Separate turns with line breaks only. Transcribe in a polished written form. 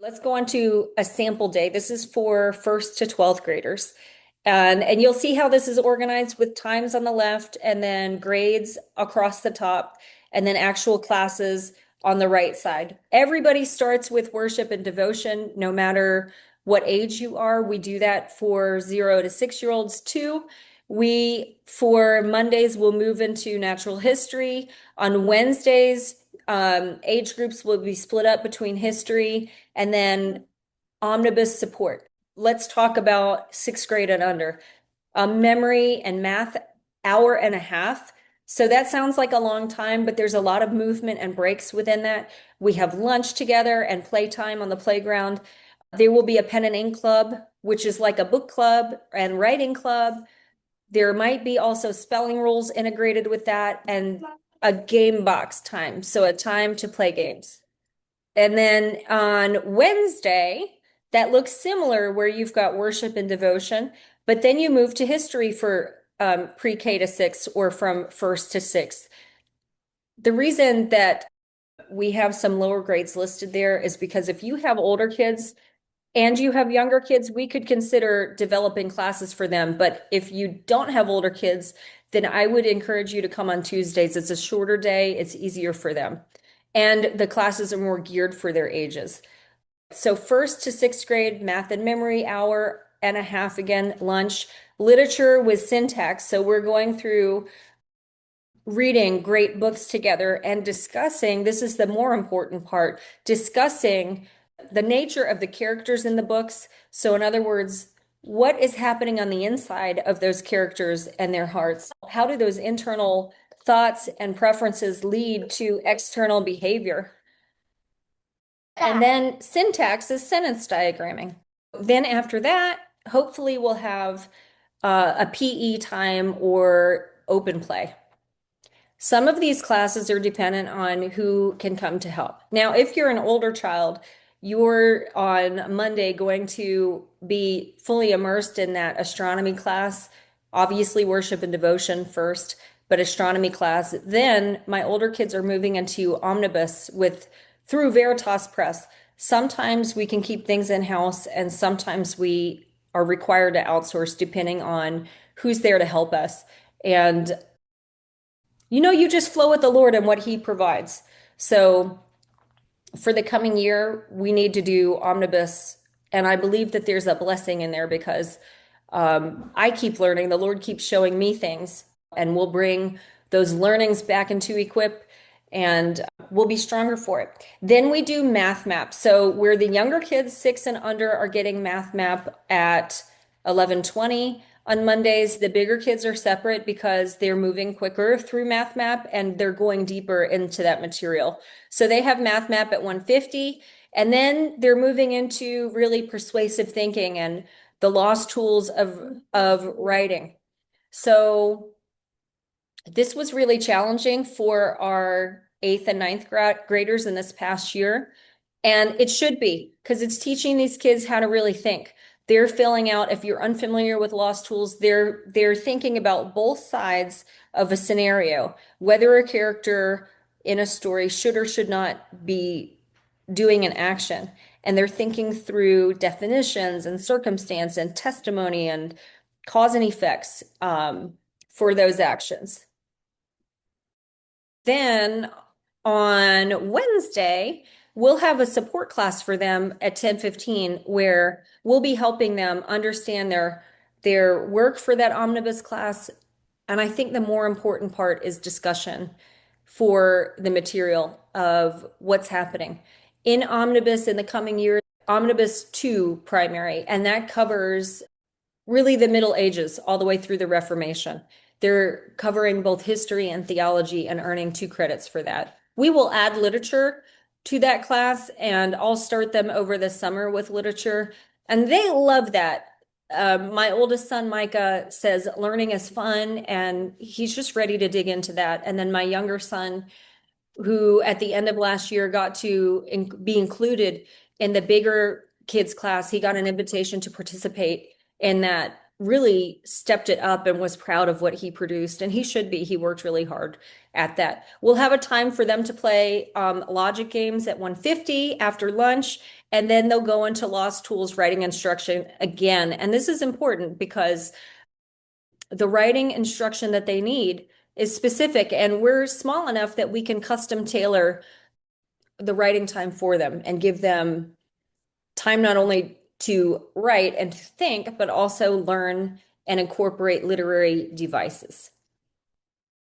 Let's go on to a sample day. This is for first to 12th graders. And you'll see how this is organized with times on the left and then grades across the top and then actual classes on the right side. Everybody starts with worship and devotion, no matter what age you are. We do that for 0 to 6-year-olds too. For Mondays, we'll move into natural history. On Wednesdays, age groups will be split up between history and then omnibus support. Let's talk about 6th grade and under. Memory and math, hour and a half. So that sounds like a long time, but there's a lot of movement and breaks within that. We have lunch together and playtime on the playground. There will be a pen and ink club, which is like a book club and writing club. There might be also spelling rules integrated with that and a game box time, so a time to play games. And then on Wednesday, that looks similar where you've got worship and devotion, but then you move to history for pre-K to 6 or from first to 6th. The reason that we have some lower grades listed there is because if you have older kids and you have younger kids, we could consider developing classes for them. But if you don't have older kids, then I would encourage you to come on Tuesdays. It's a shorter day, it's easier for them. And the classes are more geared for their ages. So first to 6th grade, math and memory, hour and a half again, lunch. Literature with syntax. So we're going through reading great books together and discussing, this is the more important part, discussing the nature of the characters in the books. So in other words, what is happening on the inside of those characters and their hearts? How do those internal thoughts and preferences lead to external behavior? And then syntax is sentence diagramming. Then after that, hopefully we'll have a PE time or open play. Some of these classes are dependent on who can come to help. Now, if you're an older child, you're on Monday going to be fully immersed in that astronomy class, obviously worship and devotion first, but astronomy class. Then my older kids are moving into omnibus through Veritas Press. Sometimes we can keep things in-house and sometimes we are required to outsource depending on who's there to help us. And you just flow with the Lord and what He provides. So for the coming year, we need to do omnibus. And I believe that there's a blessing in there because I keep learning. The Lord keeps showing me things, and we'll bring those learnings back into Equip and we'll be stronger for it. Then we do math map. So where the younger kids, 6 and under, are getting math map at 11:20 on Mondays. The bigger kids are separate because they're moving quicker through math map and they're going deeper into that material. So they have math map at 1:50, and then they're moving into really persuasive thinking and the lost tools of writing. So this was really challenging for our 8th and 9th graders in this past year. And it should be, because it's teaching these kids how to really think. They're filling out, if you're unfamiliar with lost tools, they're thinking about both sides of a scenario, whether a character in a story should or should not be doing an action. And they're thinking through definitions and circumstance and testimony and cause and effects for those actions. Then on Wednesday, we'll have a support class for them at 10:15 where we'll be helping them understand their work for that omnibus class. And I think the more important part is discussion for the material of what's happening. In omnibus in the coming year, omnibus 2 primary, and that covers really the Middle Ages all the way through the Reformation. They're covering both history and theology and earning 2 credits for that. We will add literature to that class, and I'll start them over the summer with literature, and they love that. My oldest son, Micah, says learning is fun, and he's just ready to dig into that. And then my younger son, who at the end of last year got to be included in the bigger kids class, he got an invitation to participate in that, really stepped it up and was proud of what he produced. And he should be. He worked really hard at that. We'll have a time for them to play logic games at 1:50 after lunch. And then they'll go into Lost Tools writing instruction again. And this is important because the writing instruction that they need is specific, and we're small enough that we can custom tailor the writing time for them and give them time not only to write and to think, but also learn and incorporate literary devices.